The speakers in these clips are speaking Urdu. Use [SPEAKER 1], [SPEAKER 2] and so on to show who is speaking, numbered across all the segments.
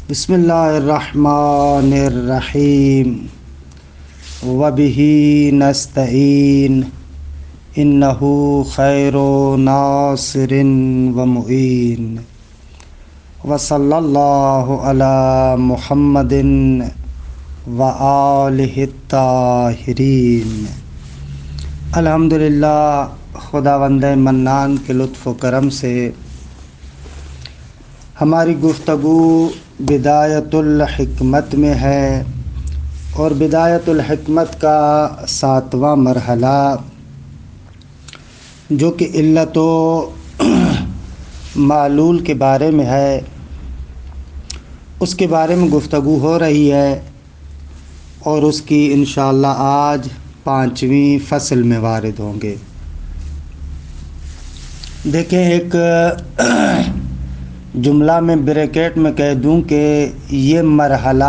[SPEAKER 1] بسم اللہ الرحمن الرحیم وبہ نستعین انہ خیر ناصر ومعین وصلی اللہ علی محمد وآلہ الطاہرین۔ الحمدللہ، خداوند منان کے لطف و کرم سے ہماری گفتگو بدایت الحکمت میں ہے، اور بدایت الحکمت کا 7واں مرحلہ جو کہ علت و معلول کے بارے میں ہے، اس کے بارے میں گفتگو ہو رہی ہے، اور اس کی انشاءاللہ آج 5ویں فصل میں وارد ہوں گے۔ دیکھیں، ایک جملہ میں بریکٹ میں کہہ دوں کہ یہ مرحلہ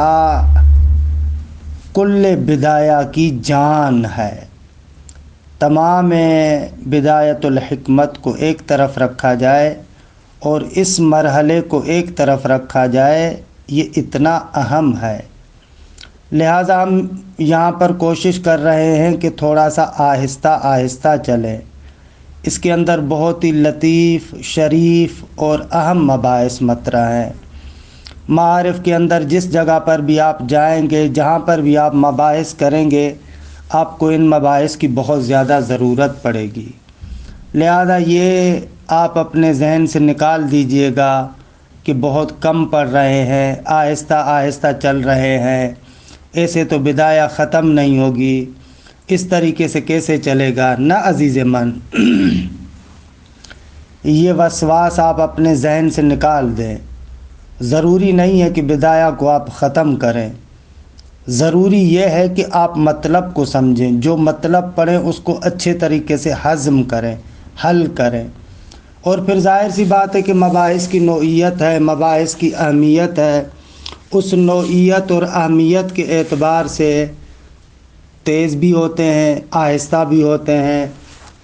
[SPEAKER 1] کل بدایہ کی جان ہے۔ تمام بدایت الحکمت کو ایک طرف رکھا جائے اور اس مرحلے کو ایک طرف رکھا جائے، یہ اتنا اہم ہے۔ لہٰذا ہم یہاں پر کوشش کر رہے ہیں کہ تھوڑا سا آہستہ آہستہ چلیں۔ اس کے اندر بہت ہی لطیف، شریف اور اہم مباحث مطرح ہیں۔ معارف کے اندر جس جگہ پر بھی آپ جائیں گے، جہاں پر بھی آپ مباحث کریں گے، آپ کو ان مباحث کی بہت زیادہ ضرورت پڑے گی۔ لہذا یہ آپ اپنے ذہن سے نکال دیجئے گا کہ بہت کم پڑھ رہے ہیں، آہستہ آہستہ چل رہے ہیں، ایسے تو بدایہ ختم نہیں ہوگی، اس طریقے سے کیسے چلے گا؟ نہ عزیز من، یہ وسواس آپ اپنے ذہن سے نکال دیں۔ ضروری نہیں ہے کہ بدایہ کو آپ ختم کریں، ضروری یہ ہے کہ آپ مطلب کو سمجھیں، جو مطلب پڑھیں اس کو اچھے طریقے سے ہضم کریں، حل کریں۔ اور پھر ظاہر سی بات ہے کہ مباحث کی نوعیت ہے، مباحث کی اہمیت ہے، اس نوعیت اور اہمیت کے اعتبار سے تیز بھی ہوتے ہیں، آہستہ بھی ہوتے ہیں۔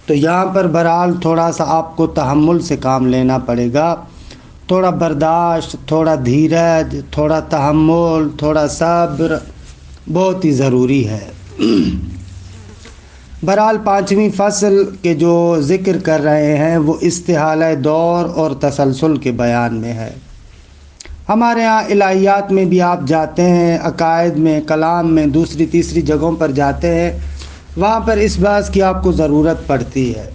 [SPEAKER 1] تو یہاں پر بہرحال تھوڑا سا آپ کو تحمل سے کام لینا پڑے گا، تھوڑا برداشت، تھوڑا دھیرج، تھوڑا تحمل، تھوڑا صبر بہت ہی ضروری ہے۔ بہرحال 5ویں فصل کے جو ذکر کر رہے ہیں وہ استحالہ دور اور تسلسل کے بیان میں ہے۔ ہمارے ہاں الہیات میں بھی آپ جاتے ہیں، عقائد میں، کلام میں، دوسری تیسری جگہوں پر جاتے ہیں، وہاں پر اس بات کی آپ کو ضرورت پڑتی ہے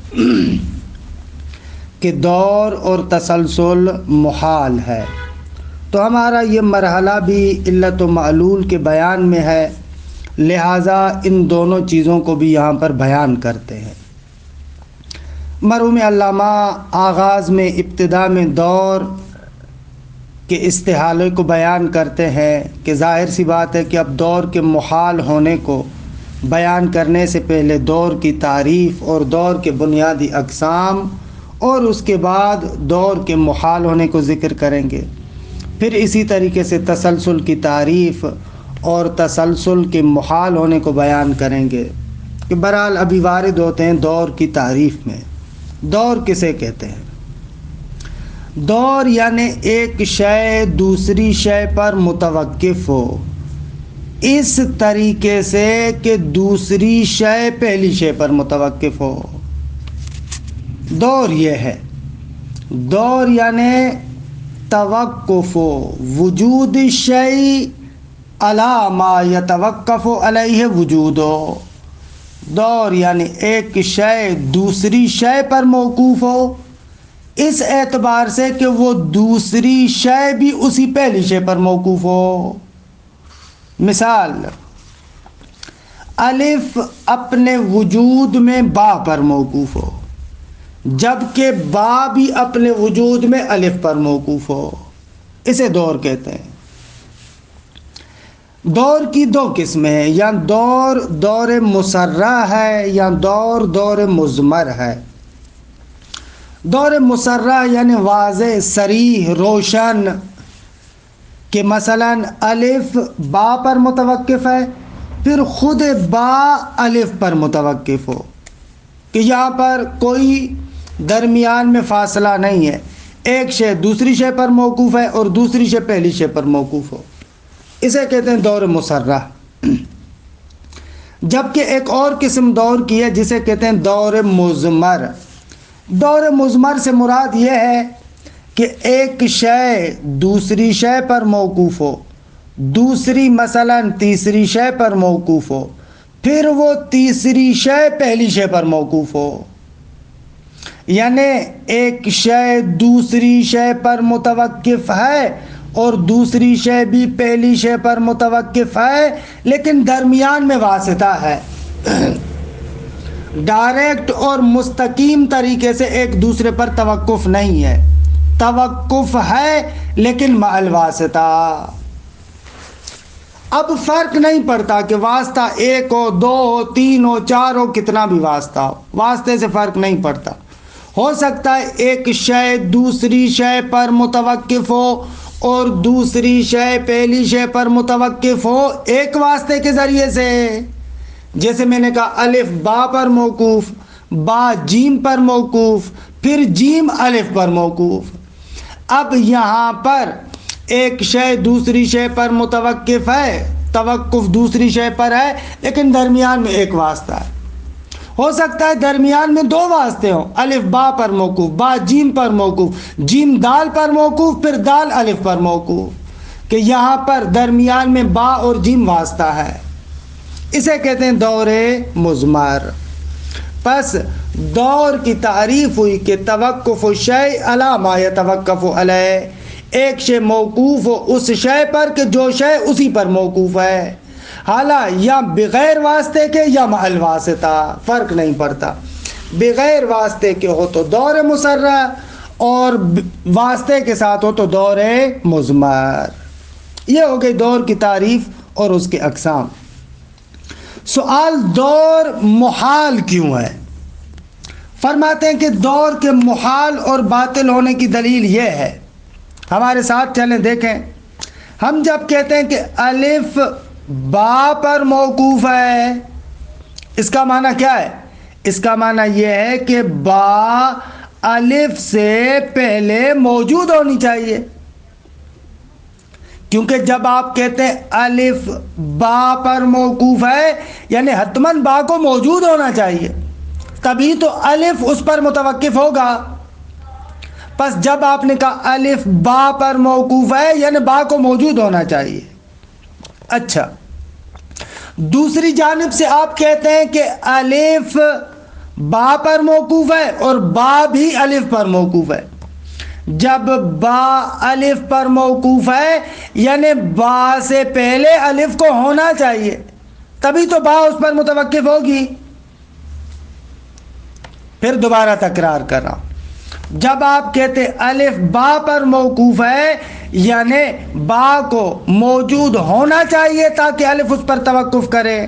[SPEAKER 1] کہ دور اور تسلسل محال ہے۔ تو ہمارا یہ مرحلہ بھی علت و معلول کے بیان میں ہے، لہٰذا ان دونوں چیزوں کو بھی یہاں پر بیان کرتے ہیں۔ مرحوم علامہ آغاز میں، ابتدا میں دور کے استحالے کو بیان کرتے ہیں کہ ظاہر سی بات ہے کہ اب دور کے محال ہونے کو بیان کرنے سے پہلے دور کی تعریف اور دور کے بنیادی اقسام، اور اس کے بعد دور کے محال ہونے کو ذکر کریں گے۔ پھر اسی طریقے سے تسلسل کی تعریف اور تسلسل کے محال ہونے کو بیان کریں گے کہ بہرحال ابھی وارد ہوتے ہیں دور کی تعریف میں۔ دور کسے کہتے ہیں؟ دور یعنی ایک شے دوسری شے پر متوقف ہو، اس طریقے سے کہ دوسری شے پہلی شے پر متوقف ہو۔ دور یہ ہے۔ دور یعنی توقف وجود الشیء علی ما یتوقف علیہ وجودہ۔ دور یعنی ایک شے دوسری شے پر موقوف ہو، اس اعتبار سے کہ وہ دوسری شے بھی اسی پہلی شے پر موقوف ہو۔ مثال، الف اپنے وجود میں با پر موقوف ہو، جبکہ با بھی اپنے وجود میں الف پر موقوف ہو، اسے دور کہتے ہیں۔ دور کی 2 قسمیں ہیں، یا دور مسرع ہے، یا دور مضمر ہے۔ دور مسرع یعنی واضح، صریح، روشن، کہ مثلا الف با پر متوقف ہے، پھر خود با الف پر متوقف ہو، کہ یہاں پر کوئی درمیان میں فاصلہ نہیں ہے، ایک شے دوسری شے پر موقوف ہے اور دوسری شے پہلی شے پر موقوف ہو، اسے کہتے ہیں دور مسرہ۔ جبکہ ایک اور قسم دور کی ہے جسے کہتے ہیں دور مضمر۔ دور مضمر سے مراد یہ ہے کہ ایک شے دوسری شے پر موقوف ہو، دوسری مثلا تیسری شے پر موقوف ہو، پھر وہ تیسری شے پہلی شے پر موقوف ہو، یعنی ایک شے دوسری شے پر متوقف ہے اور دوسری شے بھی پہلی شے پر متوقف ہے، لیکن درمیان میں واسطہ ہے، ڈائریکٹ اور مستقیم طریقے سے ایک دوسرے پر توقف نہیں ہے، توقف ہے لیکن مع الواسطہ۔ اب فرق نہیں پڑتا کہ واسطہ ایک ہو، دو ہو، تین ہو، چار ہو، کتنا بھی واسطہ ہو، واسطے سے فرق نہیں پڑتا۔ ہو سکتا ہے ایک شے دوسری شے پر متوقف ہو اور دوسری شے پہلی شے پر متوقف ہو ایک واسطے کے ذریعے سے، جیسے میں نے کہا الف با پر موقوف، با جیم پر موقوف، پھر جیم الف پر موقوف۔ اب یہاں پر ایک شے دوسری شے پر متوقف ہے، توقف دوسری شے پر ہے، لیکن درمیان میں ایک واسطہ ہے۔ ہو سکتا ہے درمیان میں دو واسطے ہوں، الف با پر موقوف، با جیم پر موقوف، جیم دال پر موقوف، پھر دال الف پر موقوف، کہ یہاں پر درمیان میں با اور جیم واسطہ ہے، اسے کہتے ہیں دور مضمر۔ پس دور کی تعریف ہوئی کہ توقف الشیء علی ما یتوقف علیہ، ایک شے موقوف ہو اس شے پر کہ جو شے اسی پر موقوف ہے، حالانکہ یا بغیر واسطے کے یا مع الواسطہ، فرق نہیں پڑتا، بغیر واسطے کے ہو تو دور مسرہ اور واسطے کے ساتھ ہو تو دور مضمر۔ یہ ہو گئی دور کی تعریف اور اس کے اقسام۔ سوال دور محال کیوں ہے؟ فرماتے ہیں کہ دور کے محال اور باطل ہونے کی دلیل یہ ہے، ہمارے ساتھ چلیں دیکھیں، ہم جب کہتے ہیں کہ الف با پر موقوف ہے، اس کا معنی کیا ہے؟ اس کا معنی یہ ہے کہ با الف سے پہلے موجود ہونی چاہیے، کیونکہ جب آپ کہتے ہیں الف با پر موقوف ہے یعنی حتماً با کو موجود ہونا چاہیے، تبھی تو الف اس پر متوقف ہوگا۔ پس جب آپ نے کہا الف با پر موقوف ہے یعنی با کو موجود ہونا چاہیے۔ اچھا، دوسری جانب سے آپ کہتے ہیں کہ الف با پر موقوف ہے اور با بھی الف پر موقوف ہے، جب با الف پر موقوف ہے یعنی با سے پہلے الف کو ہونا چاہیے، تبھی تو با اس پر متوقف ہوگی۔ پھر دوبارہ تکرار کر رہا ہوں، جب آپ کہتے الف با پر موقوف ہے یعنی با کو موجود ہونا چاہیے تاکہ الف اس پر توقف کرے،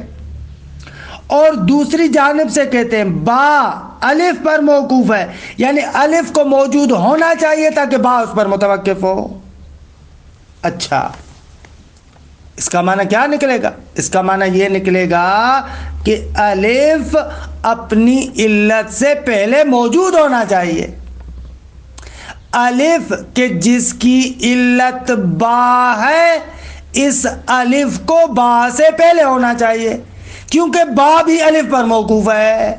[SPEAKER 1] اور دوسری جانب سے کہتے ہیں با الف پر موقوف ہے یعنی الف کو موجود ہونا چاہیے تاکہ با اس پر متوقف ہو۔ اچھا، اس کا معنی کیا نکلے گا؟ اس کا معنی یہ نکلے گا کہ الف اپنی علت سے پہلے موجود ہونا چاہیے، الف کہ جس کی علت با ہے اس الف کو با سے پہلے ہونا چاہیے، کیونکہ با بھی الف پر موقوف ہے۔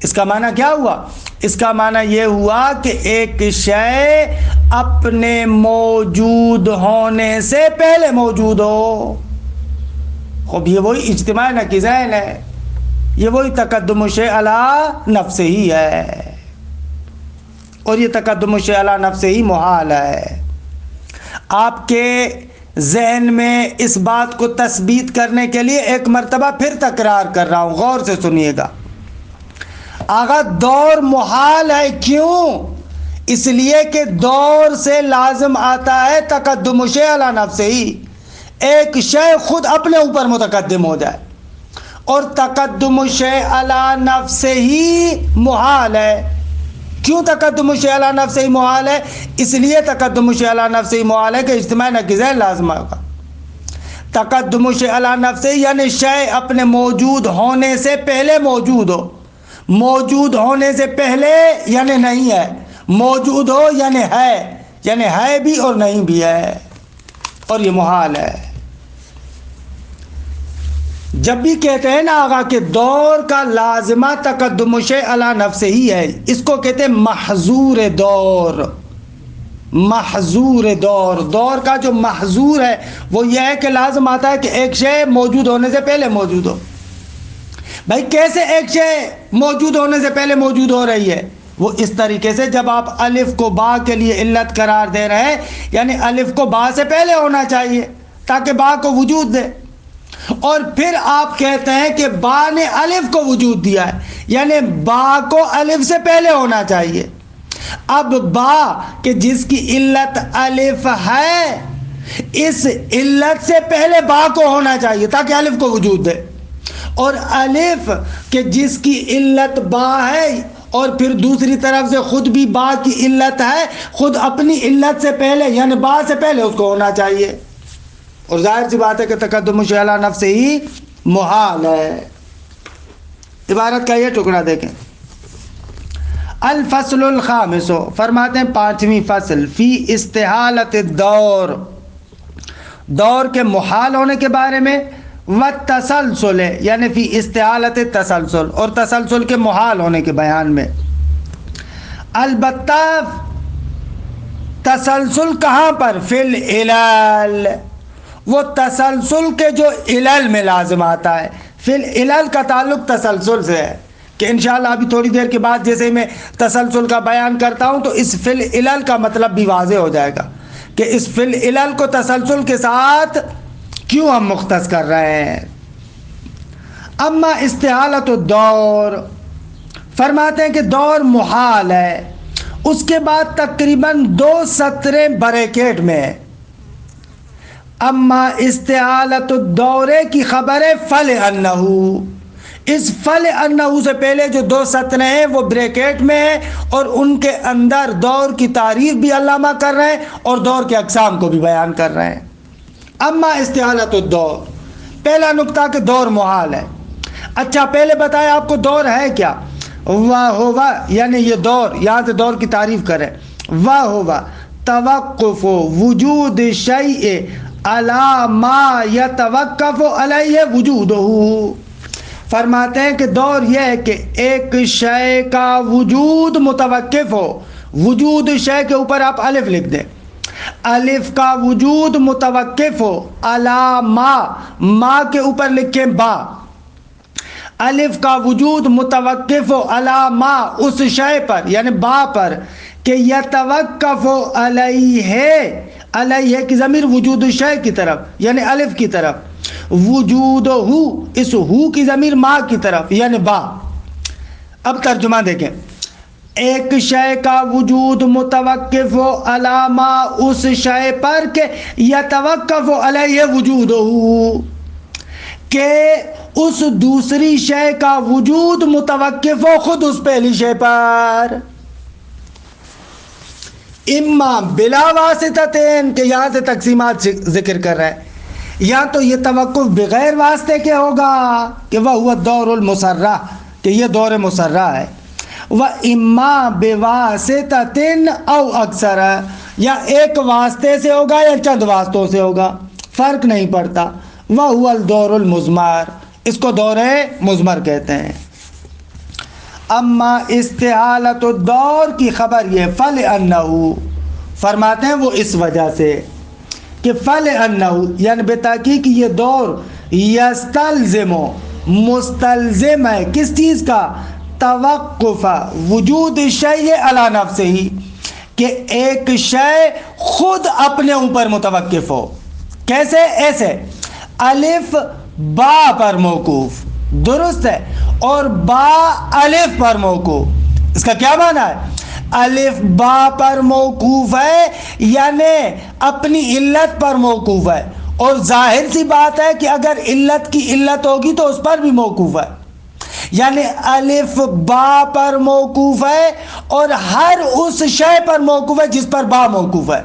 [SPEAKER 1] اس کا معنی کیا ہوا؟ اس کا معنی یہ ہوا کہ ایک شے اپنے موجود ہونے سے پہلے موجود ہو۔ خوب، یہ وہی اجتماع نقیضین ہے، یہ وہی تقدم الشیء علی نفسہ ہی ہے، اور یہ تقدم الشیء علی نفسہ ہی محال ہے۔ آپ کے ذہن میں اس بات کو تثبیت کرنے کے لیے ایک مرتبہ پھر تکرار کر رہا ہوں، غور سے سنیے گا۔ آغا دور محال ہے، کیوں؟ اس لیے کہ دور سے لازم آتا ہے تقدم الشیء علی نفسہ ہی، ایک شے خود اپنے اوپر متقدم ہو جائے، اور تقدم الشیء علی نفسہ ہی محال ہے۔ کیوں تقدم الشیء علی نفسہ ہی محال ہے؟ اس لیے تقدم الشیء علی نفسہ ہی محال ہے کہ اجتماع نقیضین لازم ہوگا۔ تقدم الشیء علی نفسہ ہی یعنی شے اپنے موجود ہونے سے پہلے موجود ہو، موجود ہونے سے پہلے یعنی نہیں ہے، موجود ہو یعنی ہے بھی اور نہیں بھی ہے، اور یہ محال ہے۔ جب بھی کہتے ہیں نا آقا کہ دور کا لازمہ تقدم شیء علی نفسہ ہی ہے، اس کو کہتے ہیں محظور دور۔ محظور دور کا جو محظور ہے وہ یہ ہے کہ لازم آتا ہے کہ ایک شے موجود ہونے سے پہلے موجود ہو۔ بھائی کیسے ایک شے موجود ہونے سے پہلے موجود ہو رہی ہے؟ وہ اس طریقے سے جب آپ الف کو با کے لیے علت قرار دے رہے ہیں، یعنی الف کو با سے پہلے ہونا چاہیے تاکہ با کو وجود دے، اور پھر آپ کہتے ہیں کہ با نے الف کو وجود دیا ہے، یعنی با کو الف سے پہلے ہونا چاہیے۔ اب با کہ جس کی علت الف ہے، اس علت سے پہلے با کو ہونا چاہیے تاکہ الف کو وجود دے، اور الف کہ جس کی علت با ہے اور پھر دوسری طرف سے خود بھی با کی علت ہے، خود اپنی علت سے پہلے یعنی با سے پہلے اس کو ہونا چاہیے، اور ظاہر سی بات ہے کہ تقدم شیء علی نفسہ ہی محال ہے۔ عبارت کا یہ ٹکڑا دیکھیں، الفصل الخامس، فرماتے ہیں پانچویں فصل، فی استحالت الدور، دور کے محال ہونے کے بارے میں، والتسلسل یعنی فی استحالت التسلسل، اور تسلسل کے محال ہونے کے بیان میں۔ البتہ تسلسل کہاں پر؟ فی العلل، وہ تسلسل کے جو علل میں لازم آتا ہے۔ فی العلل کا تعلق تسلسل سے ہے، کہ انشاءاللہ ابھی تھوڑی دیر کے بعد جیسے میں تسلسل کا بیان کرتا ہوں تو اس فی العلل کا مطلب بھی واضح ہو جائے گا کہ اس فی العلل کو تسلسل کے ساتھ کیوں ہم مختص کر رہے ہیں۔ اما استحالت الدور، فرماتے ہیں کہ دور محال ہے، اس کے بعد تقریباً 2 سطریں بریکٹ میں ہے۔ اما استحالت الدورے کی خبر ہے فلانہ، اس فلانہ سے پہلے جو 2 سطریں ہیں وہ بریکٹ میں ہیں، اور ان کے اندر دور کی تعریف بھی علامہ کر رہے ہیں اور دور کے اقسام کو بھی بیان کر رہے ہیں۔ اما استحالت الدور، پہلا نقطہ کہ دور محال ہے۔ اچھا پہلے بتایا آپ کو دور ہے کیا؟ وَهُوَ، یعنی یہ دور، یہاں سے دور کی تعریف کریں، وَهُوَ توقف وجود شیء علی ما یتوقف علیہ وجودہ، فرماتے ہیں کہ دور یہ ہے کہ ایک شے کا وجود متوقف ہو، وجود شے کے اوپر آپ الف لکھ دیں، الف کا وجود متوقف ہو، علی ما کے اوپر لکھیں با، الف کا وجود متوقف ہو علی ما اس شے پر یعنی با پر، کہ یتوقف علیہ کی ضمیر وجود شے کی طرف یعنی الف کی طرف، وجود ہو اس ہو کی ضمیر ما کی طرف یعنی با۔ اب ترجمہ دیکھیں، ایک شے کا وجود متوقف ہو علی ما اس شے پر کہ یتوقف علیہ وجود ہو، کہ اس دوسری شے کا وجود متوقف ہو خود اس پہلی شے پر، اما بلا واسطتین، کہ یہاں سے تقسیمات ذکر کر رہا ہے، یا تو یہ توقف بغیر واسطے کے ہوگا کہ وہ ہوا دور المسرہ، کہ یہ دور مسرہ ہے، و اما بواسطتین او اکثر، یا ایک واسطے سے ہوگا یا چند واسطوں سے ہوگا، فرق نہیں پڑتا، وہ ہوا الدور المضمر، اس کو دور مضمر کہتے ہیں۔ اما استحالت الدور کی خبر یہ فلانہ، فرماتے ہیں وہ اس وجہ سے کہ فلانہ یعنی بتحقیق یہ دور یستلزم، مستلزم ہے کس چیز کا؟ توقف وجود شیء علی نفسہ ہی، کہ ایک شے خود اپنے اوپر متوقف ہو۔ کیسے؟ ایسے الف با پر موقوف، درست ہے، اور با الف پر موقوف، اس کا کیا معنی ہے؟ الف با پر موقوف ہے یعنی اپنی علت پر موقوف ہے، اور ظاہر سی بات ہے کہ اگر علت کی علت ہوگی تو اس پر بھی موقوف ہے، یعنی الف با پر موقوف ہے اور ہر اس شے پر موقوف ہے جس پر با موقوف ہے،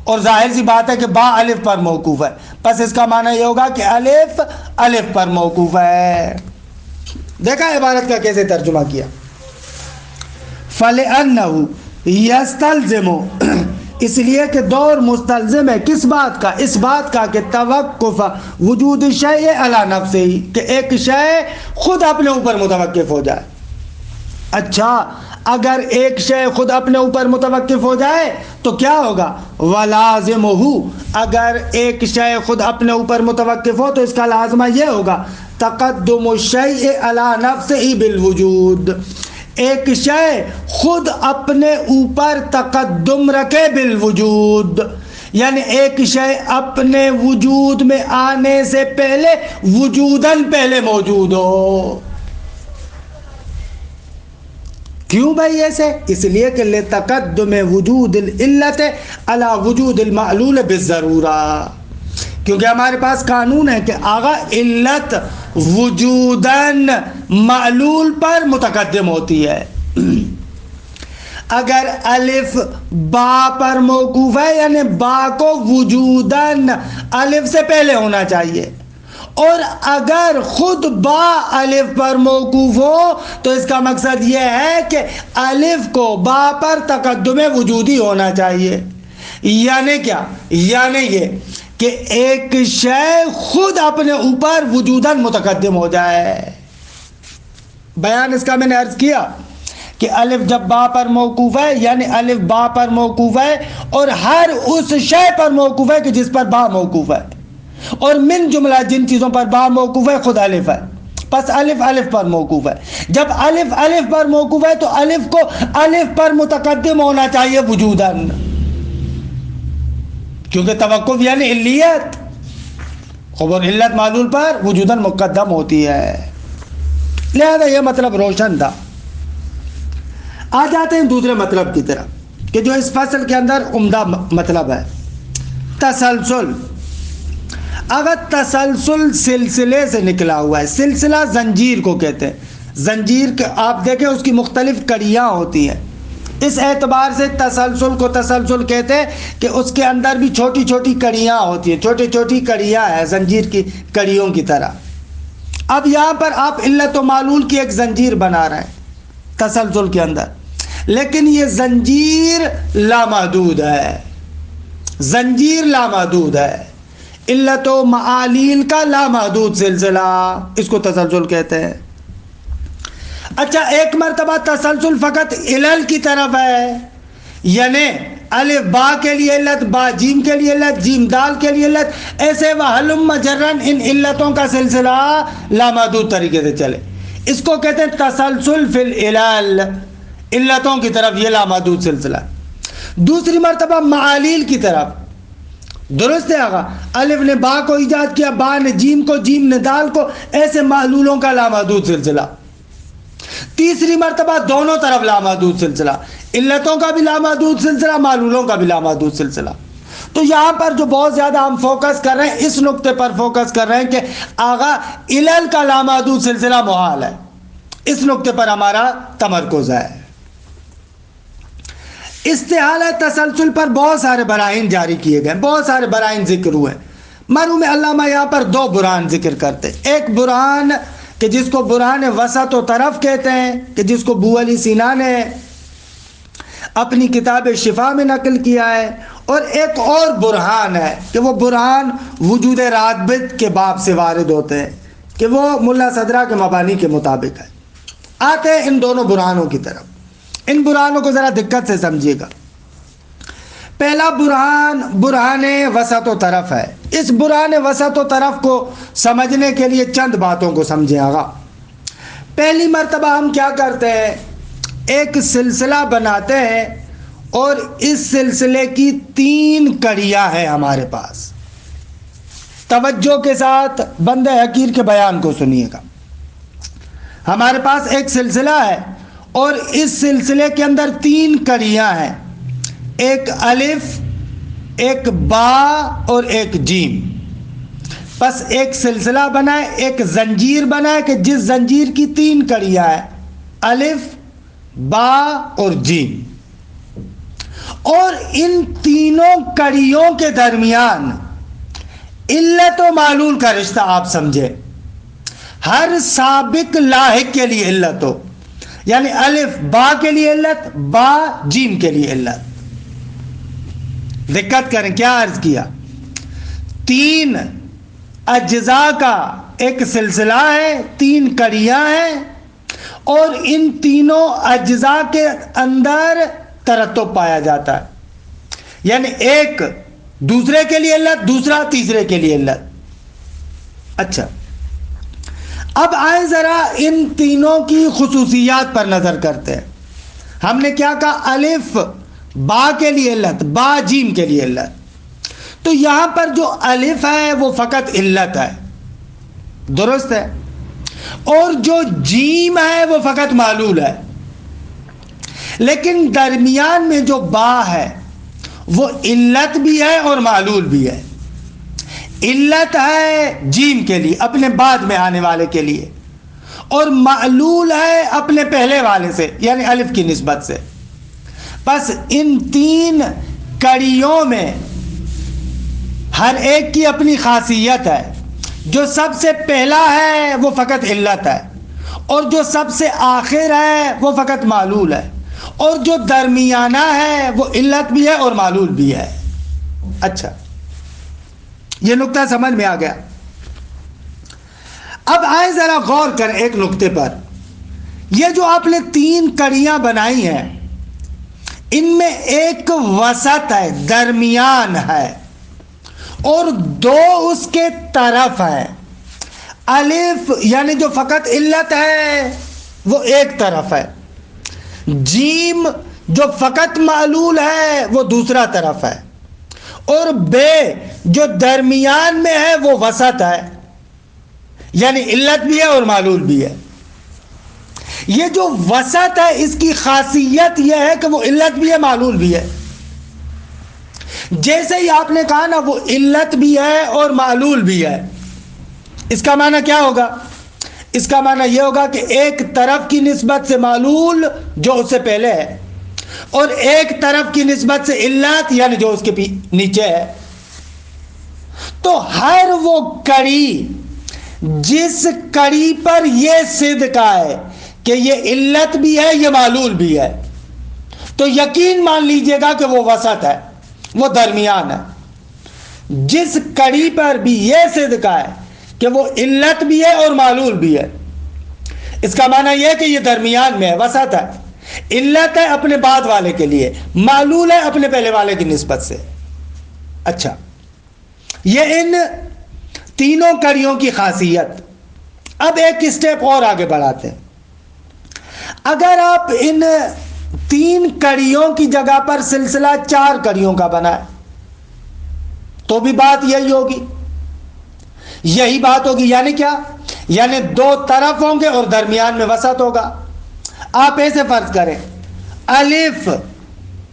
[SPEAKER 1] اور ظاہر سی بات ہے کہ با الف پر موقوف ہے، پس اس کا معنی یہ ہوگا کہ الف پر موقوف ہے۔ دیکھا عبارت کا کیسے ترجمہ کیا؟ فَلِأَنَّهُ یستلزم، اس لیے کہ دور مستلزم ہے کس بات کا؟ اس بات کا کہ توقف وجود شیء علی نفسہ، کہ ایک شے خود اپنے اوپر متوقف ہو جائے۔ اچھا، اگر ایک شے خود اپنے اوپر متوقف ہو جائے تو کیا ہوگا؟ وَلَازِمُهُ، اگر ایک شے خود اپنے اوپر متوقف ہو تو اس کا لازمہ یہ ہوگا تقدم الشیء علی نفسہ بالوجود، ایک شے خود اپنے اوپر تقدم رکھے بالوجود، یعنی ایک شے اپنے وجود میں آنے سے پہلے وجوداً پہلے موجود ہو۔ کیوں بھائی ایسے؟ اس لیے کہ لتقدم وجود العلت علی وجود المعلول بالضرورہ، کیونکہ ہمارے پاس قانون ہے کہ آغا علت وجوداً معلول پر متقدم ہوتی ہے۔ اگر الف با پر موقوف ہے یعنی با کو وجوداً الف سے پہلے ہونا چاہیے، اور اگر خود با الف پر موقوف ہو تو اس کا مقصد یہ ہے کہ الف کو با پر تقدم وجودی ہونا چاہیے۔ یعنی کیا؟ یعنی یہ کہ ایک شے خود اپنے اوپر وجوداً متقدم ہو جائے۔ بیان اس کا میں نے عرض کیا کہ الف جب با پر موقوف ہے یعنی الف با پر موقوف ہے اور ہر اس شے پر موقوف ہے کہ جس پر با موقوف ہے، اور من جملہ جن چیزوں پر با موقوف ہے خود الف ہے، پس الف الف پر موقوف ہے۔ جب الف الف پر موقوف ہے تو الف کو الف پر متقدم ہونا چاہیے وجوداً، کیونکہ توقف یعنی علیت، خبر علت معلول پر وجوداً مقدم ہوتی ہے۔ لہذا یہ مطلب روشن تھا۔ آ جاتے ہیں دوسرے مطلب کی طرف کہ جو اس فصل کے اندر عمدہ مطلب ہے، تسلسل۔ اگر تسلسل سلسلے سے نکلا ہوا ہے، سلسلہ زنجیر کو کہتے ہیں، زنجیر کے آپ دیکھیں اس کی مختلف کڑیاں ہوتی ہیں، اس اعتبار سے تسلسل کو تسلسل کہتے ہیں کہ اس کے اندر بھی چھوٹی چھوٹی کڑیاں ہوتی ہیں، چھوٹی چھوٹی کڑیاں ہیں زنجیر کی کڑیوں کی طرح۔ اب یہاں پر آپ علت و معلول کی ایک زنجیر بنا رہے ہیں تسلسل کے اندر، لیکن یہ زنجیر لامحدود ہے، زنجیر لامحدود ہے، علت و معالیل کا لامحدود سلسلہ، اس کو تسلسل کہتے ہیں۔ اچھا، ایک مرتبہ تسلسل فقط علل کی طرف ہے، یعنی الف با کے لیے علت، با جیم کے لیے علت، جیم دال کے لیے علت، ایسے وحلم مجرن ان علتوں کا سلسلہ لامحدود طریقے سے چلے، اس کو کہتے ہیں تسلسل فی العلل، علتوں کی طرف یہ لامحدود سلسلہ۔ دوسری مرتبہ معالیل کی طرف، درست ہے آقا، الف نے با کو ایجاد کیا، با نے جیم کو، جیم نے دال کو، ایسے معلولوں کا لامحدود سلسلہ۔ تیسری مرتبہ دونوں طرف لامحدود سلسلہ، علتوں کا بھی لامحدود سلسلہ، معلولوں کا بھی لامحدود سلسلہ۔ تو یہاں پر جو بہت زیادہ ہم فوکس کر رہے ہیں، اس نقطے پر فوکس کر رہے ہیں کہ آغا علل کا لامحدود سلسلہ محال ہے، اس نقطے پر ہمارا تمرکز ہے۔ استحالہ تسلسل پر بہت سارے براہین جاری کیے گئے، بہت سارے براہین ذکر ہوئے۔ مرحوم علامہ یہاں پر دو برہان ذکر کرتے، ایک برہان کہ جس کو برہان وسط و طرف کہتے ہیں، کہ جس کو ابو علی سینا نے اپنی کتاب شفا میں نقل کیا ہے، اور ایک اور برہان ہے کہ وہ برہان وجود راتبت کے باب سے وارد ہوتے ہیں، کہ وہ ملا صدرہ کے مبانی کے مطابق ہے۔ آتے ہیں ان دونوں برہانوں کی طرف، ان برہانوں کو ذرا دقت سے سمجھیے گا۔ پہلا برہان برہان وسط و طرف ہے۔ اس برہان وسط و طرف کو سمجھنے کے لیے چند باتوں کو سمجھیں آگا۔ پہلی مرتبہ ہم کیا کرتے ہیں، ایک سلسلہ بناتے ہیں، اور اس سلسلے کی 3 کڑیاں ہیں ہمارے پاس۔ توجہ کے ساتھ بندہ حقیر کے بیان کو سنیے گا۔ ہمارے پاس ایک سلسلہ ہے اور اس سلسلے کے اندر 3 کڑیاں ہیں، ایک الف، ایک با اور ایک جیم۔ بس ایک سلسلہ بنائے، ایک زنجیر بنائے کہ جس زنجیر کی 3 کڑیاں ہیں، الف، با اور جیم، اور ان تینوں کڑیوں کے درمیان علت و معلول کا رشتہ آپ سمجھے۔ ہر سابق لاحق کے لیے علت ہو، یعنی الف با کے لیے علت، با جیم کے لیے علت. دقت کریں کیا عرض کیا، 3 اجزاء کا ایک سلسلہ ہے، 3 کڑیاں ہیں، اور ان تینوں اجزاء کے اندر ترتب پایا جاتا ہے. یعنی ایک دوسرے کے لیے علت، دوسرا تیسرے کے لیے علت. اچھا، اب آئیں ذرا ان تینوں کی خصوصیات پر نظر کرتے ہیں. ہم نے کیا کہا، الف با کے لیے علت، با جیم کے لیے علت. تو یہاں پر جو الف ہے وہ فقط علت ہے، درست ہے، اور جو جیم ہے وہ فقط معلول ہے. لیکن درمیان میں جو با ہے وہ علت بھی ہے اور معلول بھی ہے. علت ہے جیم کے لیے، اپنے بعد میں آنے والے کے لیے، اور معلول ہے اپنے پہلے والے سے یعنی الف کی نسبت سے. بس ان 3 کڑیوں میں ہر ایک کی اپنی خاصیت ہے. جو سب سے پہلا ہے وہ فقط علت ہے، اور جو سب سے آخر ہے وہ فقط معلول ہے، اور جو درمیانہ ہے وہ علت بھی ہے اور معلول بھی ہے. اچھا، یہ نقطہ سمجھ میں آ گیا. اب آئے ذرا غور کریں ایک نقطے پر. یہ جو آپ نے 3 کڑیاں بنائی ہیں، ان میں ایک وسط ہے، درمیان ہے، اور 2 اس کے طرف ہیں. الف یعنی جو فقط علت ہے وہ ایک طرف ہے، جیم جو فقط معلول ہے وہ دوسرا طرف ہے، اور بے جو درمیان میں ہے وہ وسط ہے، یعنی علت بھی ہے اور معلول بھی ہے. یہ جو وسط ہے اس کی خاصیت یہ ہے کہ وہ علت بھی ہے معلول بھی ہے. جیسے ہی آپ نے کہا نا وہ علت بھی ہے اور معلول بھی ہے، اس کا معنی کیا ہوگا؟ اس کا معنی یہ ہوگا کہ ایک طرف کی نسبت سے معلول جو اس سے پہلے ہے، اور ایک طرف کی نسبت سے علت یعنی جو اس کے نیچے ہے. تو ہر وہ کڑی جس کڑی پر یہ صدق آئے کہ یہ علت بھی ہے یہ معلول بھی ہے، تو یقین مان لیجئے گا کہ وہ وسط ہے، وہ درمیان ہے. جس کڑی پر بھی یہ صدق آئے کہ وہ علت بھی ہے اور معلول بھی ہے، اس کا معنی یہ ہے کہ یہ درمیان میں ہے، وسط ہے. علت ہے اپنے بعد والے کے لیے، معلول ہے اپنے پہلے والے کی نسبت سے. اچھا، یہ ان تینوں کڑیوں کی خاصیت. اب ایک اسٹیپ اور آگے بڑھاتے ہیں. اگر آپ ان 3 کڑیوں کی جگہ پر سلسلہ 4 کڑیوں کا بنائے تو بھی بات یہی ہوگی، یہی بات ہوگی. یعنی کیا؟ یعنی 2 طرف ہوں گے اور درمیان میں وسط ہوگا. آپ ایسے فرض کریں، الف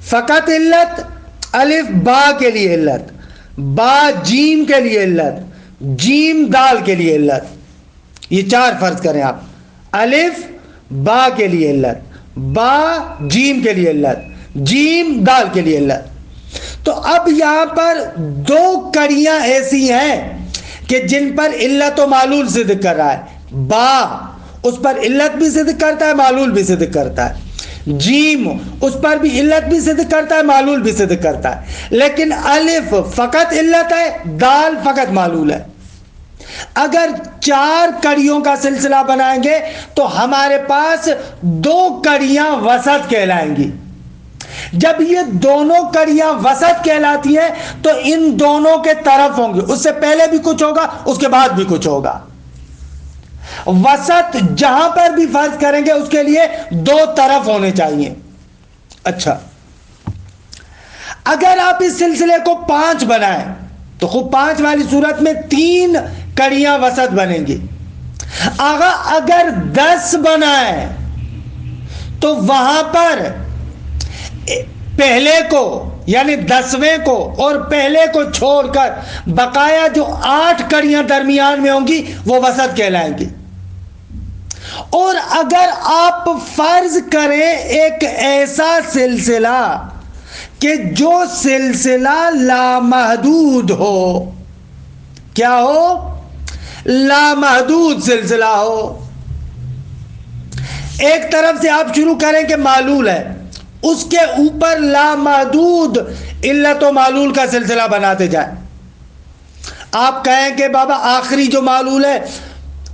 [SPEAKER 1] فقط علت، الف با کے لیے علت، با جیم کے لیے علت، جیم دال کے لیے علت. یہ 4 فرض کریں آپ. الف با کے لیے علت، با جیم کے لیے علت، جیم دال کے لیے علت. تو اب یہاں پر 2 کڑیاں ایسی ہیں کہ جن پر علت و معلول صدق کر رہا ہے. با اس پر علت بھی صدق کرتا ہے، معلول بھی صدق کرتا ہے. جیم اس پر بھی علت بھی صدق کرتا ہے، معلول بھی صدق کرتا ہے. لیکن الف فقط علت ہے، دال فقط معلول ہے. اگر 4 کڑیوں کا سلسلہ بنائیں گے تو ہمارے پاس 2 کڑیاں وسط کہلائیں گی. جب یہ دونوں کڑیاں وسط کہلاتی ہیں تو ان دونوں کے طرف ہوں گے، اس سے پہلے بھی کچھ ہوگا، اس کے بعد بھی کچھ ہوگا. وسط جہاں پر بھی فرض کریں گے اس کے لیے 2 طرف ہونے چاہیے. اچھا، اگر آپ اس سلسلے کو 5 بنائیں تو خوب 5 والی صورت میں 3 کڑیاں وسط بنیں گی. آگا اگر 10 بنائیں تو وہاں پر پہلے کو یعنی 10ویں کو اور پہلے کو چھوڑ کر بقایا جو 8 کڑیاں درمیان میں ہوں گی وہ وسط کہلائیں گی. اور اگر آپ فرض کریں ایک ایسا سلسلہ کہ جو سلسلہ لامحدود ہو، کیا ہو؟ لامحدود سلسلہ ہو. ایک طرف سے آپ شروع کریں کہ معلول ہے، اس کے اوپر لامحدود علت و معلول کا سلسلہ بناتے جائیں. آپ کہیں کہ بابا آخری جو معلول ہے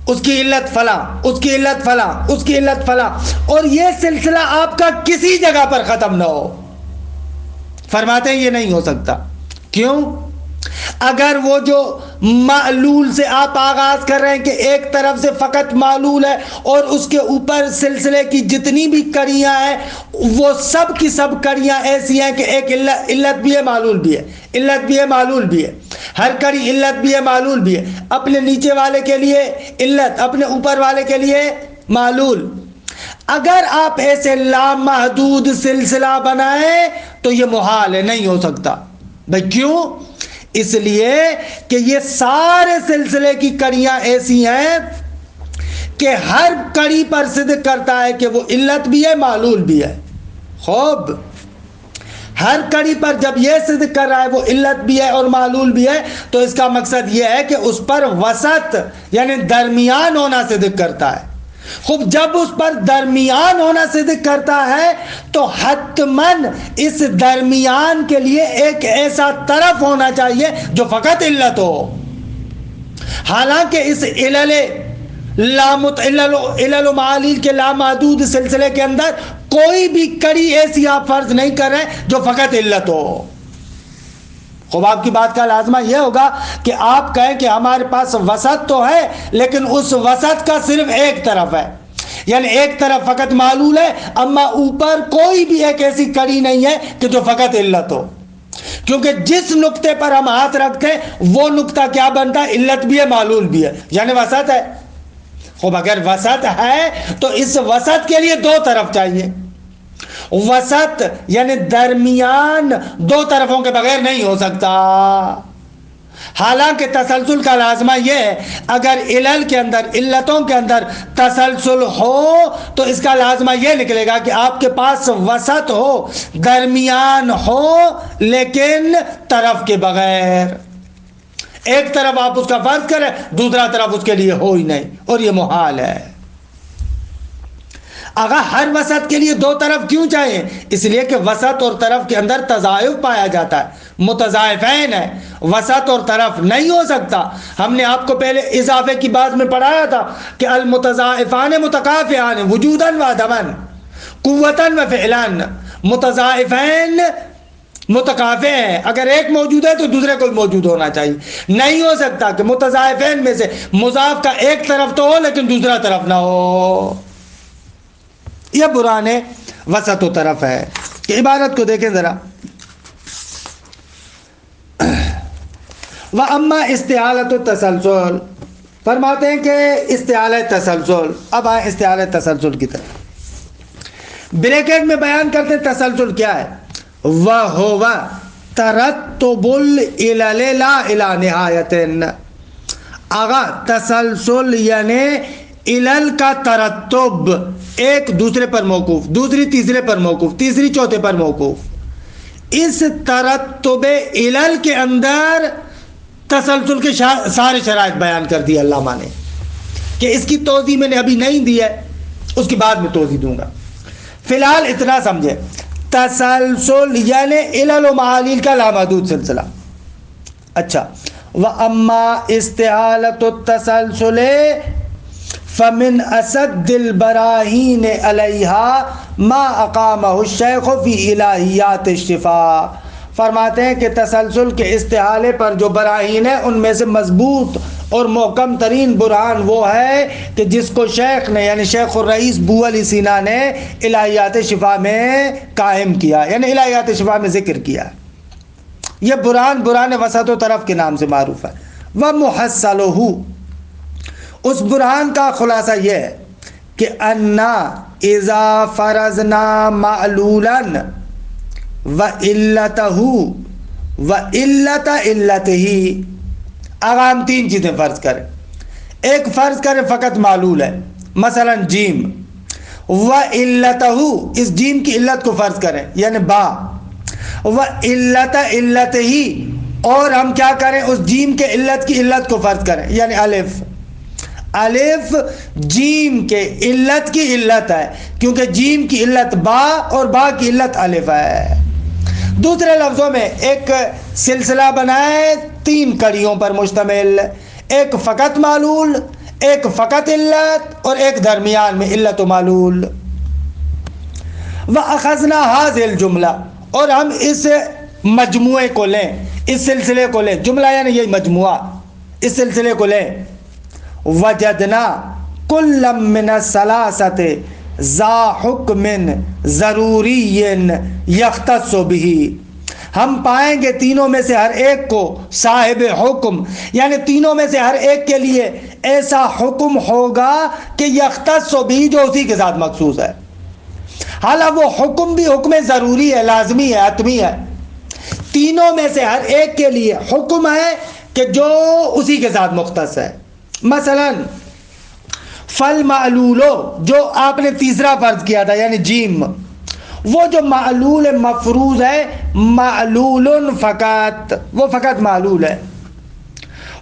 [SPEAKER 1] اس کی علت فلاں، اس کی علت فلاں، اس کی علت فلاں، اور یہ سلسلہ آپ کا کسی جگہ پر ختم نہ ہو. فرماتے ہیں یہ نہیں ہو سکتا. کیوں؟ اگر وہ جو معلول سے آپ آغاز کر رہے ہیں کہ ایک طرف سے فقط معلول ہے اور اس کے اوپر سلسلے کی جتنی بھی کڑیاں ہیں وہ سب کی سب کڑیاں ایسی ہیں کہ ایک علت بھی ہے معلول بھی ہے، علت بھی ہے معلول بھی ہے، ہر کڑی علت بھی ہے معلول بھی ہے، اپنے نیچے والے کے لیے علت، اپنے اوپر والے کے لیے معلول. اگر آپ ایسے لامحدود سلسلہ بنائیں تو یہ محال ہے، نہیں ہو سکتا. بھائی کیوں؟ اس لیے کہ یہ سارے سلسلے کی کڑیاں ایسی ہیں کہ ہر کڑی پر صدق کرتا ہے کہ وہ علت بھی ہے معلول بھی ہے. خوب، ہر کڑی پر جب یہ صدق کر رہا ہے وہ علت بھی ہے اور معلول بھی ہے تو اس کا مقصد یہ ہے کہ اس پر وسط یعنی درمیان ہونا صدق کرتا ہے. خوب، جب اس پر درمیان ہونا صدق کرتا ہے تو حتماً اس درمیان کے لیے ایک ایسا طرف ہونا چاہیے جو فقط علت ہو. حالانکہ اس علل و معالل کے لامحدود سلسلے کے اندر کوئی بھی کڑی ایسی آپ فرض نہیں کر رہے جو فقط علت ہو. خوب، آپ کی بات کا لازمہ یہ ہوگا کہ آپ کہیں کہ ہمارے پاس وسط تو ہے لیکن اس وسط کا صرف ایک طرف ہے، یعنی ایک طرف فقط معلول ہے، اما اوپر کوئی بھی ایک ایسی کڑی نہیں ہے کہ جو فقط علت ہو. کیونکہ جس نقطے پر ہم ہاتھ رکھتے ہیں وہ نقطہ کیا بنتا ہے؟ علت بھی ہے معلول بھی ہے، یعنی وسط ہے. خوب، اگر وسط ہے تو اس وسط کے لیے دو طرف چاہیے. وسط یعنی درمیان دو طرفوں کے بغیر نہیں ہو سکتا. حالانکہ تسلسل کا لازمہ یہ ہے اگر علل کے اندر، علتوں کے اندر تسلسل ہو تو اس کا لازمہ یہ نکلے گا کہ آپ کے پاس وسط ہو، درمیان ہو، لیکن طرف کے بغیر. ایک طرف آپ اس کا فرض کریں، دوسرا طرف اس کے لیے ہو ہی نہیں، اور یہ محال ہے. اگر ہر وسط کے لیے دو طرف کیوں چاہیے؟ اس لیے کہ وسط اور طرف کے اندر تضاعف پایا جاتا ہے، متضاعفین ہے. وسط اور طرف نہیں ہو سکتا. ہم نے آپ کو پہلے اضافے کی بات میں پڑھایا تھا کہ المتضاعفان متکافئان وجوداً و عدماً، قوتاً و فعلاً. متضاعفین متکافئ ہیں، اگر ایک موجود ہے تو دوسرے کو بھی موجود ہونا چاہیے. نہیں ہو سکتا کہ متضاعفین میں سے مضاف کا ایک طرف تو ہو لیکن دوسرا طرف نہ ہو. یہ برہان وسط و طرف ہے. کہ عبارت کو دیکھیں ذرا. وَأَمَّا اسْتِعَالَةُ التَّسَلْسُلِ، فرماتے ہیں کہ استعالہ تسلسل. اب آئیں استعالہ تسلسل کی طرف. بریکٹ میں بیان کرتے ہیں تسلسل کیا ہے. وَهُوَ تَرَتُّبُ الْعِلَلِ لَا إِلَى نِهَایَةٍ. آغا تسلسل یعنی علل کا ترتب، ایک دوسرے پر موقوف، دوسری تیسرے پر موقوف، تیسری چوتھے پر موقوف. اس ترتب علل کے اندر تسلسل کے سارے شرائط بیان کر دی علامہ نے کہ اس کی توضیح میں نے ابھی نہیں دی ہے، اس کی بعد میں توضیح دوں گا. فی الحال اتنا سمجھے، تسلسل یعنی علل و معالل کا لامحدود سلسلہ. اچھا، وَأَمَّا اسْتِعَالَةُ التَّسَلسُلِ فمن اسد البراہین علیہا ما اقامہ الشیخ فی الہیات الشفاء. فرماتے ہیں کہ تسلسل کے استحالے پر جو براہین ہیں ان میں سے مضبوط اور محکم ترین برہان وہ ہے کہ جس کو شیخ نے یعنی شیخ الرئیس بو علی سینا نے الہیات شفا میں قائم کیا، یعنی الہیات شفا میں ذکر کیا. یہ برہان وسط و طرف کے نام سے معروف ہے. وَمُحَصَّلُهُ، اس برہان کا خلاصہ یہ ہے کہ انا اذا فرضنا معلولا وعلتہ وعلت علتہ. اب ہم تین چیزیں فرض کریں. ایک فرض کریں فقط معلول ہے، مثلا جیم، وعلتہ، اس جیم کی علت کو فرض کریں یعنی با، وعلت علتہ، اور ہم کیا کریں اس جیم کے علت کی علت کو فرض کریں یعنی الف. الف جیم کے علت کی علت ہے، کیونکہ جیم کی علت با اور با کی علت الف ہے۔ دوسرے لفظوں میں ایک سلسلہ بنائے 3 کڑیوں پر مشتمل، ایک فقط معلول، ایک فقط علت اور ایک درمیان میں علت و معلول۔ وَأَخَذْنَا هَذِهِ الْجُمْلَةَ، اور ہم اس مجموعے کو لیں، اس سلسلے کو لیں، جملہ یعنی یہی مجموعہ، اس سلسلے کو لیں۔ وَجَدْنَا كُلًّا مِّنَ الثَّلَاثَةِ ذَا حُکْمٍ ضَرُورِيٍّ يَخْتَصُّ بِهِ، ہم پائیں گے تینوں میں سے ہر ایک کو صاحب حکم، یعنی تینوں میں سے ہر ایک کے لیے ایسا حکم ہوگا کہ یختص بھی، جو اسی کے ساتھ مخصوص ہے۔ حالانکہ وہ حکم بھی حکم ضروری ہے، لازمی ہے، حتمی ہے۔ تینوں میں سے ہر ایک کے لیے حکم ہے کہ جو اسی کے ساتھ مختص ہے۔ مثلا فل معلولو، جو آپ نے تیسرا فرض کیا تھا یعنی جیم، وہ جو معلول مفروض ہے، معلول فقط، وہ فقط معلول ہے۔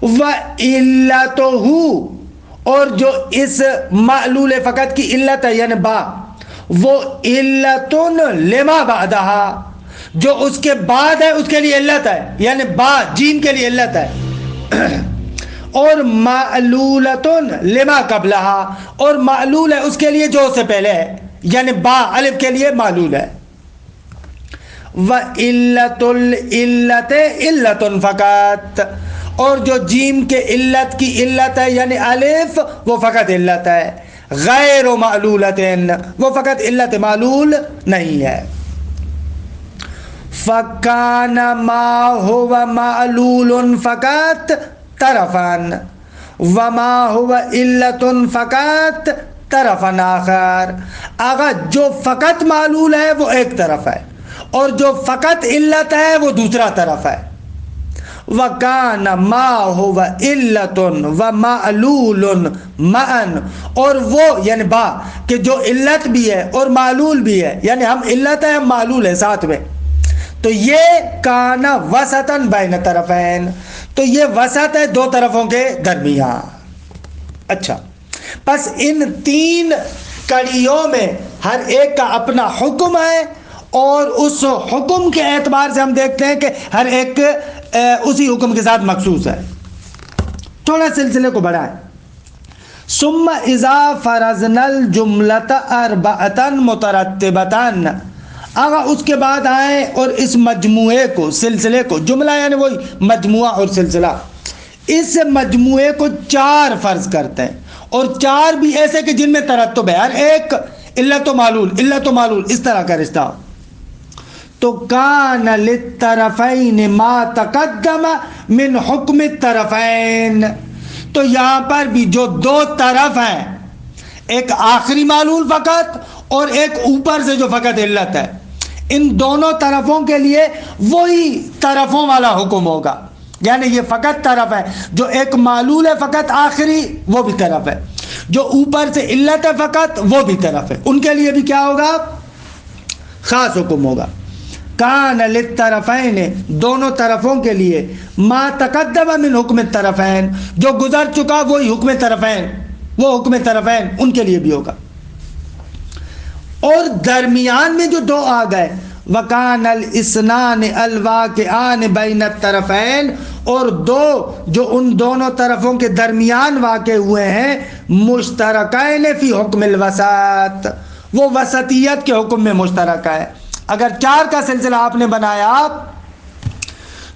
[SPEAKER 1] وَإِلَّتُهُ، اور جو اس معلول فقط کی علت ہے یعنی با، وہ علتن لما بعدہا، جو اس کے بعد ہے اس کے لیے علت ہے، یعنی با جیم کے لیے علت ہے۔ اور معلولتن لما قبلہا، اور معلول ہے اس کے لیے جو اس سے پہلے ہے، یعنی با الف کے لیے معلول ہے۔ وَإِلَّةُ الْإِلَّةِ عِلَّةٌ فقط، اور جو جیم کے علت کی علت ہے یعنی الف، وہ فقط علت ہے، غیر معلولۃ، وہ فقط علت معلول نہیں ہے۔ فَكَانَ مَا هُوَ مَعْلُولٌ فَقَط طَرَفًا وَمَا هُوَ عِلَّةٌ فَقَط طَرَفًا آخر، اگر جو فقط معلول ہے وہ ایک طرف ہے، اور جو فقط علت ہے وہ دوسرا طرف ہے۔ وَكَانَ مَا هُوَ عِلَّةٌ وَمَعْلُولٌ مَعًا، اور وہ یعنی با کہ جو علت بھی ہے اور معلول بھی ہے، یعنی ہم علت ہے ہم معلول ہے ساتھ میں، تو یہ کان وسطاً بین طرفین، تو یہ وسط ہے دو طرفوں کے درمیان۔ اچھا، پس ان 3 کڑیوں میں ہر ایک کا اپنا حکم ہے، اور اس حکم کے اعتبار سے ہم دیکھتے ہیں کہ ہر ایک اسی حکم کے ساتھ مخصوص ہے۔ تھوڑا سلسلے کو بڑھائیں۔ ثم اذا فرضنا الجملة 4 مترتبة، اگر اس کے بعد آئیں اور اس مجموعے کو، سلسلے کو، جملہ یعنی وہی مجموعہ اور سلسلہ، اس مجموعے کو 4 فرض کرتے ہیں، اور 4 بھی ایسے کہ جن میں ترتب ہے، ہر ایک علت و معلول، علت و معلول، اس طرح کا رشتہ، تو کان للطرفین ما تقدم من حکم الطرفین، تو یہاں پر بھی جو 2 طرف ہیں، ایک آخری معلول فقط اور ایک اوپر سے جو فقط علت ہے، ان دونوں طرفوں کے لیے وہی طرفوں والا حکم ہوگا، یعنی یہ فقط طرف ہے، جو ایک معلول ہے فقط آخری وہ بھی طرف ہے، جو اوپر سے علت ہے فقط وہ بھی طرف ہے، ان کے لیے بھی کیا ہوگا؟ خاص حکم ہوگا۔ کان للطرفین، دونوں طرفوں کے لیے، ما تقدم من حکم الطرفین، جو گزر چکا وہی حکم طرفین، وہ حکم طرفین ان کے لیے بھی ہوگا۔ اور درمیان میں جو 2 آ گئے، وکان الاثنان الواقعان بین الطرفین، اور 2 جو ان دونوں طرفوں کے درمیان واقع ہوئے ہیں، مشترکین فی حکم الوسط، وہ وسطیت کے حکم میں مشترک ہے۔ اگر 4 کا سلسلہ آپ نے بنایا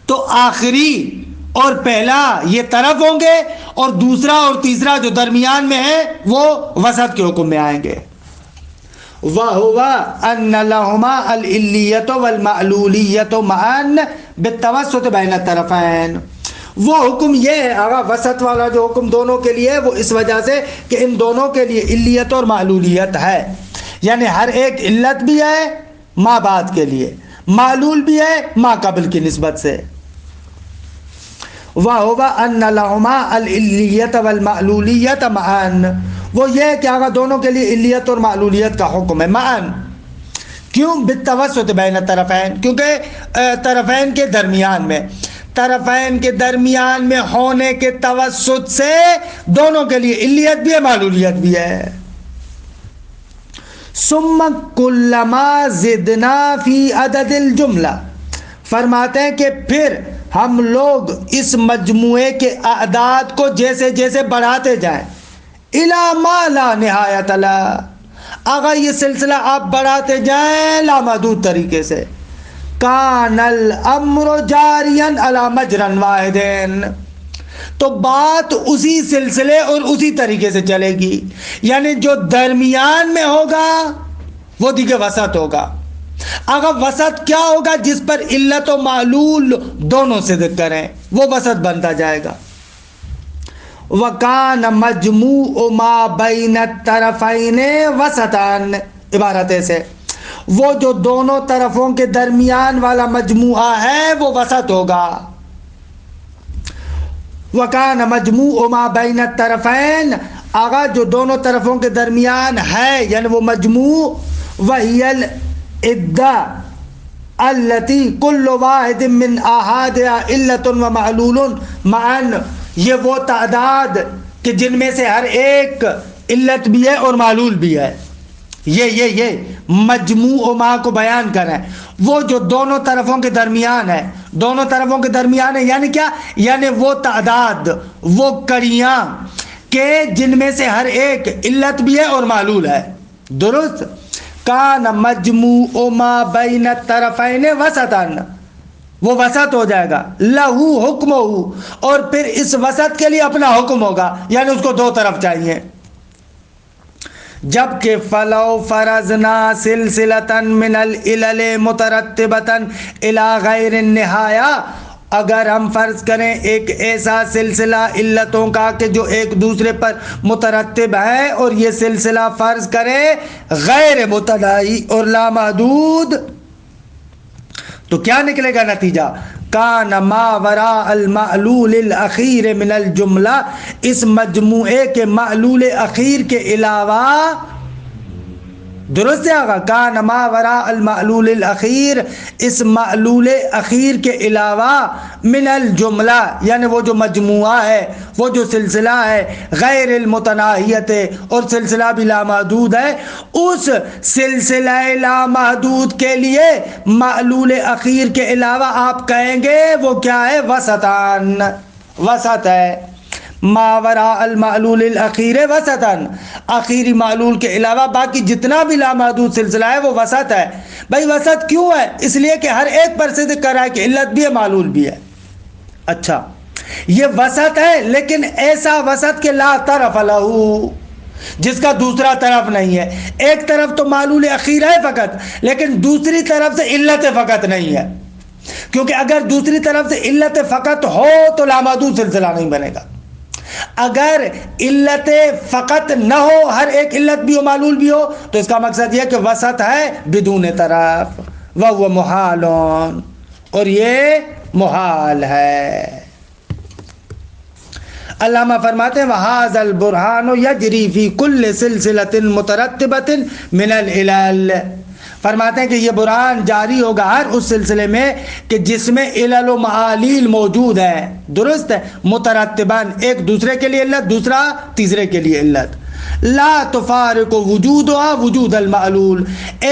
[SPEAKER 1] تو آخری اور پہلا یہ طرف ہوں گے، اور دوسرا اور تیسرا جو درمیان میں ہے وہ وسط کے حکم میں آئیں گے۔ وَهُوَ أَنَّ لَهُمَا الْعِلِّيَّةُ وَالْمَعْلُولِيَّةُ مَعًا بِالتَّوَسُّطِ بَيْنَ الطَّرَفَيْنِ، وہ حکم یہ ہے، آگا وسط والا جو حکم دونوں کے لیے ہے وہ اس وجہ سے کہ ان دونوں کے لیے علیت اور معلولیت ہے، یعنی ہر ایک علت بھی ہے ما بعد کے لیے، معلول بھی ہے ما قبل کی نسبت سے۔ وَهُوَ أَنَّ لَهُمَا الْعِلِّيَّةَ وَالْمَعْلُولِيَّةَ مَعًا، وہ یہ ہے کہ آگا دونوں کے لیے علیت اور معلولیت کا حکم ہے، معًا، کیوں؟ بالتوسط بین الطرفین، کیونکہ طرفین کے درمیان میں، طرفین کے درمیان میں ہونے کے توسط سے دونوں کے لیے علیت بھی ہے معلولیت بھی ہے. ثم کلما زدنا فی عدد الجملہ، فرماتے ہیں کہ پھر ہم لوگ اس مجموعے کے اعداد کو جیسے جیسے بڑھاتے جائیں، الی ما لا نہایت لا، اگر یہ سلسلہ آپ بڑھاتے جائیں لامحدود طریقے سے، کان الامر جاریا علی مجرا واحد، تو بات اسی سلسلے اور اسی طریقے سے چلے گی. یعنی جو درمیان میں ہوگا وہ دیکھے وسط ہوگا. اگر وسط کیا ہوگا؟ جس پر علت و معلول دونوں سے ذکر ہیں وہ وسط بنتا جائے گا. وَكَانَ مَجْمُوعُ مَا بَيْنَ الطَّرَفَيْنِ وَسَطًا، عبارت سے وہ جو دونوں طرفوں کے درمیان والا مجموعہ ہے وہ وسط ہوگا. وَكَانَ مَجْمُوعُ مَا بَيْنَ الطَّرَفَيْنِ، آگا جو دونوں طرفوں کے درمیان ہے یعنی وہ مجموع، وَهِيَ الْعِدَّةُ الَّتِي كُلُّ وَاحِدٍ مِّنْ أَحَدِهَا عِلَّةٌ وَمَعْلُولٌ مَعًا، یہ وہ تعداد کہ جن میں سے ہر ایک علت بھی ہے اور معلول بھی ہے. یہ مجموع ما کو بیان کریں، وہ جو دونوں طرفوں کے درمیان ہے، دونوں طرفوں کے درمیان ہے یعنی کیا؟ یعنی وہ تعداد، وہ کڑیاں کہ جن میں سے ہر ایک علت بھی ہے اور معلول ہے. درست. کان مجموع ما بین الطرفین وسطا، وہ وسط ہو جائے گا. لہو حکمہ، اور پھر اس وسط کے لیے اپنا حکم ہوگا، یعنی اس کو دو طرف چاہیے. جبکہ فلو فرضنا سلسلۃ من العلل مترتبۃ الی غیر النہایہ، اگر ہم فرض کریں ایک ایسا سلسلہ علتوں کا کہ جو ایک دوسرے پر مترتب ہے، اور یہ سلسلہ فرض کریں غیر متناہی اور لامحدود، تو کیا نکلے گا نتیجہ؟ کان ما وراء المعلول الاخیر من الجملہ، اس مجموعے کے معلول اخیر کے علاوہ، درست ہے آگا، کان ما وراء المعلول الاخیر، اس معلول اخیر کے علاوہ، من الجملہ یعنی وہ جو مجموعہ ہے، وہ جو سلسلہ ہے، غیر المتناہیت، اور سلسلہ بھی لامحدود ہے، اس سلسلہ لامحدود کے لیے معلول اخیر کے علاوہ آپ کہیں گے وہ کیا ہے؟ وسطان، وسط ہے. ما وراء المعلول الاخیر وسطن، اخیری معلول کے علاوہ باقی جتنا بھی لامحدود سلسلہ ہے وہ وسط ہے. بھائی وسط کیوں ہے؟ اس لیے کہ ہر ایک پر سے ذکر ہے کہ علت بھی ہے معلول بھی ہے. اچھا یہ وسط ہے، لیکن ایسا وسط کہ لا طرف لہو، جس کا دوسرا طرف نہیں ہے. ایک طرف تو معلول اخیر ہے فقط، لیکن دوسری طرف سے علت فقط نہیں ہے، کیونکہ اگر دوسری طرف سے علت فقط ہو تو لامحدود سلسلہ نہیں بنے گا. اگر علت فقط نہ ہو، ہر ایک علت بھی ہو معلول بھی ہو، تو اس کا مقصد یہ کہ وسط ہے بدون طرف. وَهُوَ مُحَالٌ، اور یہ محال ہے. علامہ فرماتے ہیں وَهَذَا الْبُرْهَانُ يَجْرِي فِي كُلِّ سِلْسِلَةٍ مُتَرَتِّبَةٍ مِنَ الْعِلَلِ، فرماتے ہیں کہ یہ برہان جاری ہوگا ہر اس سلسلے میں کہ جس میں علل و معالیل موجود ہیں. درست ہے. مترتبان، ایک دوسرے کے لیے علت، دوسرا تیسرے کے لیے علت. لا تفارق وجودها وجود المعلول،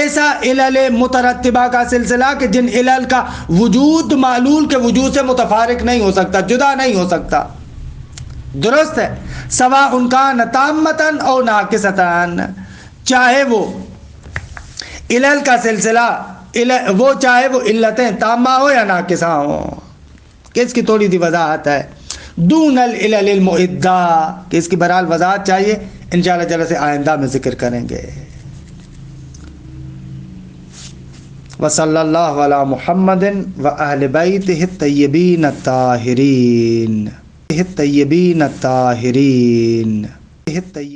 [SPEAKER 1] ایسا علل مترتبہ کا سلسلہ کہ جن علل کا وجود معلول کے وجود سے متفارق نہیں ہو سکتا، جدا نہیں ہو سکتا. درست ہے. سواء کان تامۃ او ناقصۃ، چاہے وہ علل کا سلسلہ وہ چاہے وہ علتیں تامہ ہو یا ناقصہ ہو. کہ اس کی تھوڑی سی وضاحت ہے. دون العلل المعدہ، کہ اس کی بہرحال وضاحت چاہیے، انشاءاللہ جلسے آئندہ میں ذکر کریں گے. وصلی اللہ علی محمد و اہل بیتہ الطیبین الطاہرین.